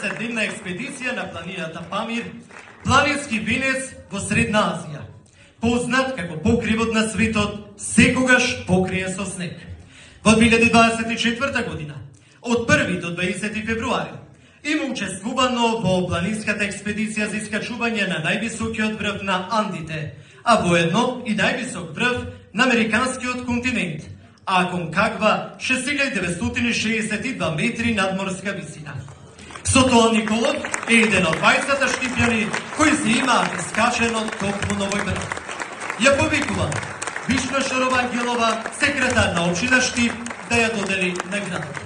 10-дневна експедиција на планината Памир, планински венец во Средна Азија, познат како покривот на светот, секогаш покриен со снег. Во 2024 година, од 1 до 20 февруари, има учествувано во планинската експедиција за искачување на највисокиот врв на Андите, а воедно и највисок врв на американскиот континент, Аконкагва 6962 метри надморска висина. Со тоа Николов е еден од 20 штипјани кои се имаат искачено токму на овој врв. Ја повикувам Вишна Шаровангелова, секретар на општина Штип, да ја додели наградата.